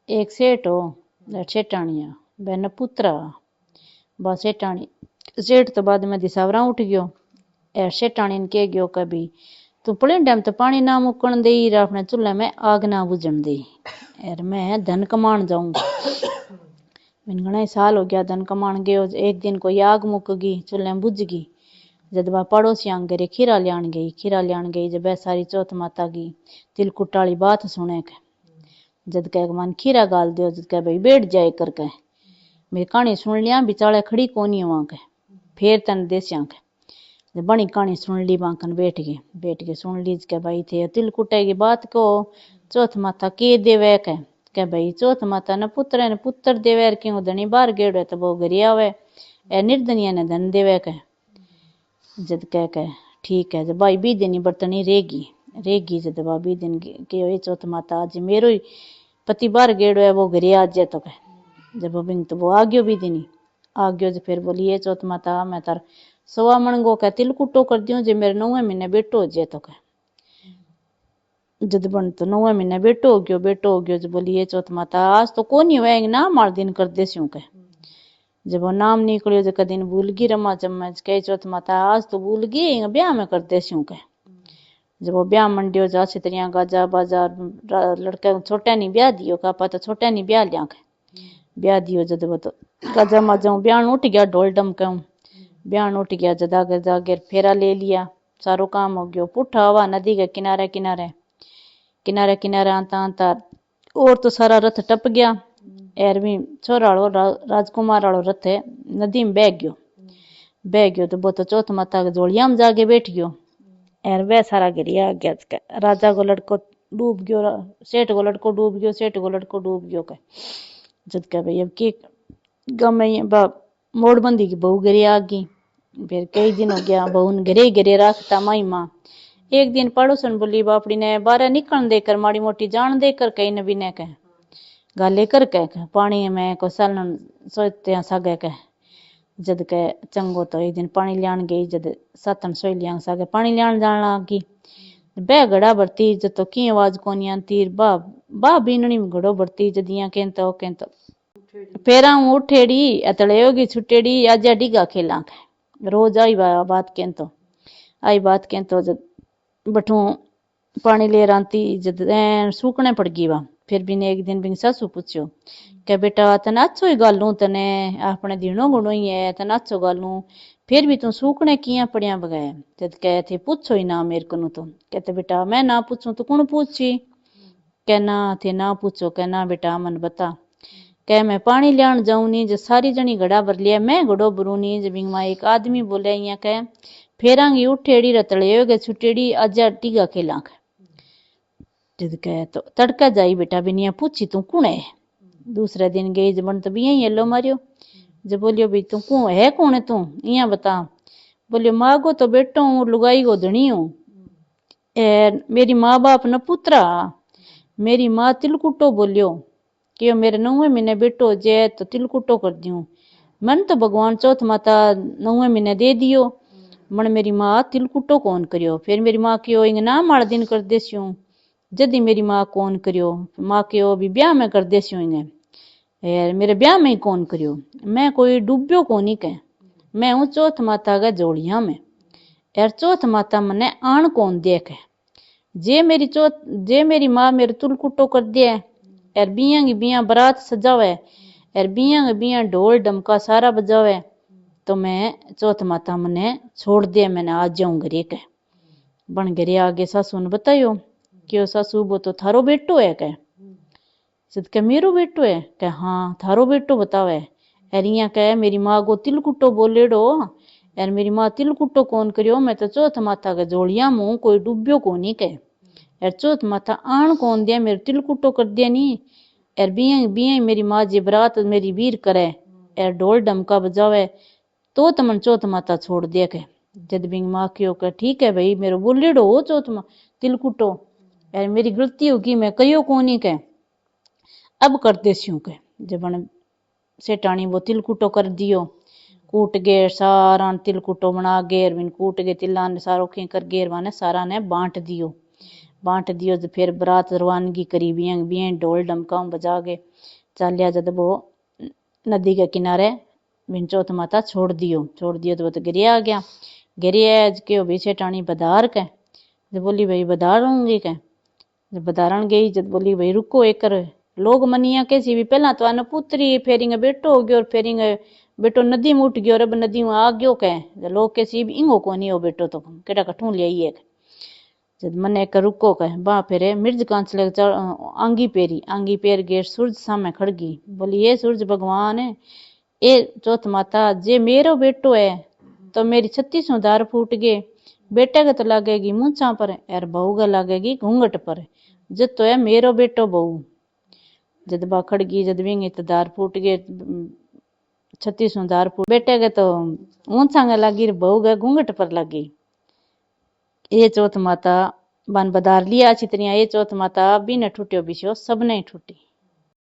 एक सेठ हो सेठानिया बहन पुत्रा बस सेठानी सेठ तो बाद में दिसावरा उठ गयो एर सेठानी ने कह गयो कभी तू पड़े टाइम तो पानी ना मुकन दे अपने चूल्हे में आग ना बुझन दे एर मैं धन कमान जाऊंगा मैंने घना साल हो गया धन कमान गयो एक दिन कोई आग मुक गई चूल्हे में बुझ गई जद वह पड़ोसियां घरे खीरा लियान गई जब सारी चौथ माता की तिलकुट वाली बात सुने के जद कह मन खीरा गाल दो जद कह भाई बैठ जाए करके मेरी कहानी सुन लिया बिचाले खड़ी कोनी वहां के फिर तन देसिया के जब बनी कहानी सुन ली बांकन बैठ के सुन ली के भाई थे तिलकुटे की बात को चौथ माता के देवे के भाई चौथ माता ने पुत्र देवे क्यों धनी बाहर गेड़े तो वो घरी आवे ए निर्धनिया ने धन देवे के जद कह के ठीक है जब भाई 20 दिन बर्तनी रेगी जब बा 20 दिन के चौथ माता आज मेरो ही पति बाहर गेड़ो है वो घरे आ जाए तो कह जब बिंग तो वो आ गयो 20 दिन आ गयो जो फिर बोली ये चौथ माता मैं तार सवा मणगो कह तिलकुटो कर दियो जे मेरे 9 महीने बेटो हो जाए तो कह जद बन तो 9 महीने बेटो हो गयो जो बोली ये चौथ माता आज तो कोनी हुए ना मार दिन कर दे स्यूं कह जब वो नाम निकलियो जब दिन भूल गई रमा चम्मच कह चौथ माता आज तो भूल गई ब्याह में कर दे स्यूं कह जब वो ब्याह मंडियो जा छितरिया गाजा बाजा लड़के छोटे नहीं ब्याह दियो का पता छोटे नहीं ब्याह लिया के ब्याह दियो जब वो तो गाजा माजा ब्याह उठ गया ढोल डमका ब्याह उठ गया जदा जागे फेरा ले लिया सारो काम हो गयो पुठा हवा नदी के किनारे आता और तो सारा रथ टप गया एर भी छोरा राजकुमार वालो रथ है नदी में बह गयो तो वो तो चौथ माता के जोड़िया में जाके बैठ गयो एर वह सारा गिरिया गया राजा को लड़को डूब गयो सेठ को लड़को डूब गयो के जद के भाई अब की गमे मोड़बंदी की बहू गिरी आ गई फिर कई दिन हो गया बहू ने घरे राखता माई माँ एक दिन पड़ोसन बोली बापड़ी ने बारह निकल देकर माड़ी मोटी जान देकर कई न भी ने कह गाले कर कह पानी में को सालन सोचते सागे कह जद के चंगो तो एक दिन पानी लियान गई जद सातन सोई लिया सागे पानी लियान जान लागी बह घड़ा भरती जद तो की आवाज कोनी आती बा बीननी में घड़ो भरती जदिया केंतो फेरा उठेड़ी अतले होगी छुटेड़ी आजा डिगा खेला रोज आई बात केंतो जद बठू पानी ले आती जद सूखने पड़ गई वा फिर भी ने एक दिन भी सासू पूछो के बेटा तने अच्छो ही गालू तने अपने दिनों गुणो ही है तने अच्छो गालू फिर भी तू सूखने किया पड़िया बगैर जद कहे थे पूछो ही ना मेरे को तो कहते बेटा मैं ना पूछूं तो कौन पूछी कहना थे ना पूछो कहना बेटा मन बता कह मैं पानी लियान जाऊं नी जो सारी जनी घड़ा भर लिया मैं घड़ो भरू नी जब एक आदमी बोले यहाँ कह फेरांगी उठेड़ी रतले हो गए छुटेड़ी अजा टीगा खेला जद कह तो तड़का जाई बेटा बिनिया पूछी तू कौन है दूसरे दिन गई जबन तो भी यही येलो मारियो जब बोलियो भाई तू कौन है तू इया बता बोलियो मागो तो बेटो हूँ लुगाई को धनी हूँ मेरी माँ बाप न पुत्रा मेरी माँ तिलकुटो बोलियो कि मेरे 9 महीने बेटो जे तो तिलकुटो कर दियो मन तो भगवान चौथ माता 9 महीने दे दियो मन मेरी माँ तिलकुटो कौन करियो फिर मेरी माँ क्यों इंग ना मार दिन कर देस्यूं जदी मेरी माँ कौन करियो माँ क्यों भी ब्याह में कर देस्यूं इंगे मेरे ब्याह में ही कौन करियो मैं कोई डूबियो कोनी कह मैं हूँ चौथ माता का जोड़िया में यार चौथ माता मने आन कौन देख जे मेरी माँ मेरे तिलकुटो कर दिया यार बिया की बिया बरात सजावे यार बिया ढोल डमका सारा बजावे तो मैं चौथ माता मने छोड़ दे मैंने आज जाऊं घरे के बन घरे आगे सासू ने बतायो कि सासू वो तो थारो बेटो है कह सिद्ध के मेरो बेटो है कह हाँ थारो बेटो बतावे एरिया कह मेरी माँ को तिलकुटो बोलेड़ो यार मेरी माँ तिलकुटो कौन करियो मैं तो चौथ माता के जोड़िया मुँह कोई डूबियो को नहीं कह यार चौथ माता आन कौन दिया मेरे तिलकुटो कर दिया नी यार बिया मेरी माँ जी बरात मेरी वीर करे यार ढोल डमका बजावे तो तमन चौथ माता छोड़ दिया के जद बिंग माँ क्यों कह ठीक है भाई मेरे बोलेड़ो हो चौथ तिलकुटो यार मेरी गलती होगी मैं कयो कोनी कह अब कर देस्यूं के जब सेठानी वो तिलकुटो कर दियो कूट गेर सारा तिलकुटो बना गेर बिन कूट गे तिल्ला ने सारो खी कर गेर वाने सारा ने बांट दियो बांट दियो। तो फिर बरात रवानगी करी बियन ढोल डमकाऊं बजा के चालिया। जब वो नदी के किनारे बिन चौथ माता छोड़ दियो तो वो तो गिरे आ गया। गिरे के भी सेठानी बधार के जब बोली भाई बधारूंगी के जब बधारण गई जब बोली भाई रुको एक लोग मनिया कैसी भी पहला तो आने पुत्री फेरिंगे बेटो हो गयो और फेरिंगे बेटो नदी में उठ गयो और अब नदी में आ गयो के लोग कैसी भी इंगो को नहीं हो बेटो तो केड़ा कठू ले आई है जब मने एक रुको कह बा फेरे मिर्ज कांच लग आंगी पेर गे सूरज सामने खड़गी बोली ये सूरज भगवान है ए चौथ माता जे मेरो बेटो है तो मेरी 36 दार फूट गए बेटे के तो लागेगी मूछा पर और बहू का लागेगी घूंघट पर जब तो है मेरो बेटो बहू जद बा खड़गी जद विंग तो दार फूट गए 36 दार फूट बेटे के तो ऊंचा लगी बहू के घूंघट पर लगी। ये चौथ माता बन बदार लिया चितरिया ये चौथ माता भी न टूटियो बिछो सब नहीं टूटी।